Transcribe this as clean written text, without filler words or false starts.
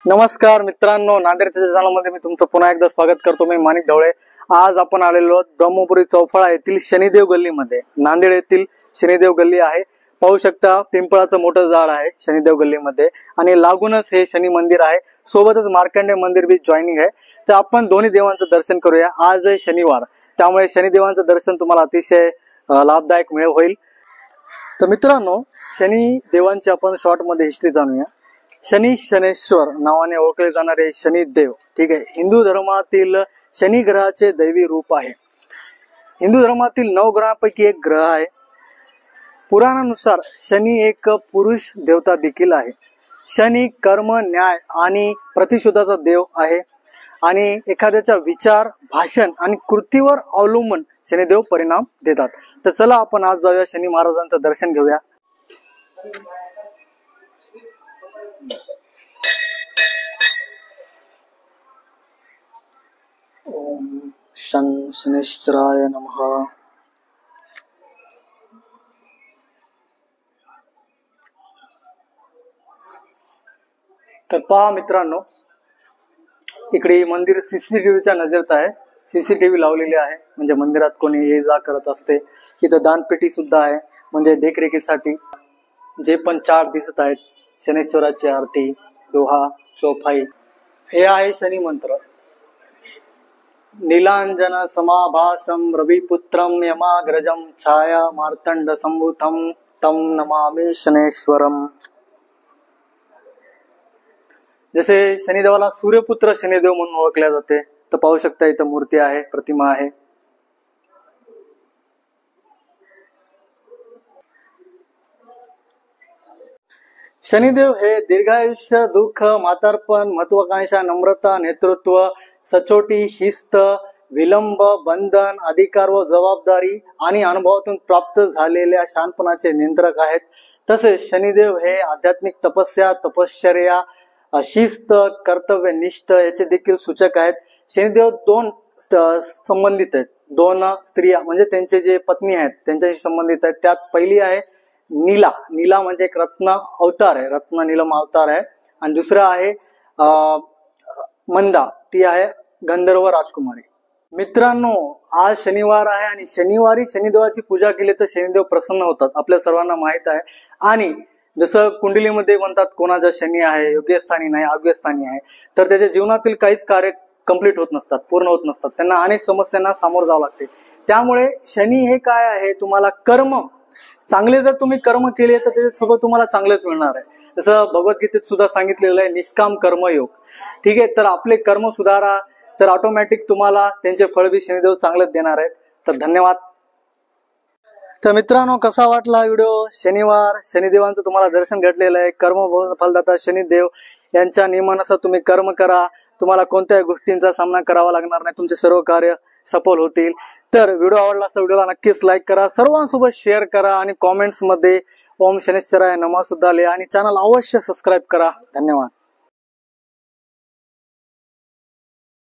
नमस्कार मित्रांनो, नांदेडच्या चॅनलमध्ये मी तुमचं पुन्हा एकदा स्वागत करतो। मी माणिक ढवळे। आज आपण आलेलो ब्रह्मपुरी चौफळा येथील शनिदेव गल्लीमध्ये। नांदेड येथील शनिदेव गल्ली आहे। पाहू शकता पिंपळाचं मोठं झाड आहे शनिदेव गल्लीमध्ये आणि लागूनच हे शनी मंदिर आहे। सोबतच मार्कंडेय मंदिर भी जॉइनिंग आहे। तर आपण दोन्ही देवांचं दर्शन करूया। आज आहे शनिवार, त्यामुळे शनिदेवांचं दर्शन तुम्हाला अतिशय लाभदायक होईल। तर मित्रांनो, शनी देवांची आपण शॉर्ट मध्ये हिस्ट्री जाणूया। शनी शनेश्वर नावाने ओळखले जाणारे शनिदेव, ठीक आहे, हिंदू धर्मातील शनी ग्रहाचे दैवी रूप आहे। हिंदू धर्मातील 9 ग्रहांपैकी एक ग्रह आहे। पुराणानुसार शनी एक पुरुष देवता देखील आहे। शनी कर्म, न्याय आणि प्रतिशोधाचा देव आहे आणि एखाद्याचा विचार, भाषण आणि कृतीवर अवलंबून शनिदेव परिणाम देतात। तर चला आपण आज जाऊया शनी महाराजांचं दर्शन घेऊया। ओम शं शनेश्वराय नमः। तर पहा मित्रांनो, इकडे मंदिर सीसीटीव्हीच्या नजरेत आहे। सीसीटीव्ही लावलेली आहे, म्हणजे मंदिरात कोणी ये जा करत असते। इथं दानपेटी सुद्धा आहे, म्हणजे देखरेखीसाठी। जे पण चार्ट दिसत आहेत, शनेश्वराची आरती, दोहा, चौफाई, हे आहे शनी मंत्र। नीलांजन समाभासम रविपुत्रम यमाग्रजम छाया मार्तंड संभूतम तम नमामि शनेश्वरम। जसे शनिदेवाला सूर्यपुत्र शनिदेव म्हणून ओळखले जाते। तर पाहू शकता इथं मूर्ती आहे, प्रतिमा आहे। शनिदेव हे दीर्घायुष्य, दुःख, म्हातारपण, महत्वाकांक्षा, नम्रता, नेतृत्व, सचोटी, शिस्त, विलंब, बंधन, अधिकार व जबाबदारी आणि अनुभवातून प्राप्त झालेल्या शहाणपणाचे नियंत्रक आहेत। तसेच शनिदेव हे आध्यात्मिक तपस्या, तपश्चर्या, शिस्त, कर्तव्यनिष्ठ याचे देखील सूचक आहेत। शनिदेव 2 संबंधित आहेत, 2 स्त्रिया म्हणजे त्यांचे जे पत्नी आहेत त्यांच्याशी संबंधित आहेत। त्यात पहिली आहे नीला। नीला म्हणजे एक रत्न अवतार आहे, रत्न नीलम अवतार आहे। आणि दुसरा आहे मंदा, ती आहे गंधर्व राजकुमारी। मित्रांनो, आज शनिवार आहे आणि शनिवारी शनिदेवाची पूजा केली तर शनिदेव प्रसन्न होतात, आपल्या सर्वांना माहित आहे। आणि जसं कुंडलीमध्ये म्हणतात कोणाचा शनी आहे, योग्य स्थानी नाही, अयोग्य स्थानी आहे, तर त्याच्या जीवनातील काहीच कार्य कंप्लीट होत नसतात, पूर्ण होत नसतात। त्यांना अनेक समस्यांना सामोरं जावं लागते। त्यामुळे शनी हे काय आहे, तुम्हाला कर्म चांगले जर तुम्ही कर्म केले तर त्याच्यासोबत तुम्हाला चांगलेच मिळणार आहे। जसं भगवद्गीतेत सुद्धा सांगितलेलं आहे, निष्काम कर्मयोग, ठीक आहे। तर आपले कर्म सुधारा, तर ऑटोमॅटिक तुम्हाला त्यांचे फळ बी शनिदेव चांगलेच देणार आहेत। तर धन्यवाद। तर मित्रांनो, कसा वाटला व्हिडिओ? शनिवार शनिदेवांचं तुम्हाला दर्शन घडलेलं आहे। कर्म फलदाता शनिदेव यांच्या नियमानुसार तुम्ही कर्म करा, तुम्हाला कोणत्याही गोष्टींचा सामना करावा लागणार नाही, तुमचे सर्व कार्य सफल होतील। तर व्हिडिओ आवडला असेल व्हिडिओला नक्कीच लाईक करा, सर्वांसोबत शेअर करा आणि कॉमेंट्स मध्ये ओम शनेश्वराय नमः सुद्धा लिहा आणि चॅनल अवश्य सबस्क्राईब करा। धन्यवाद।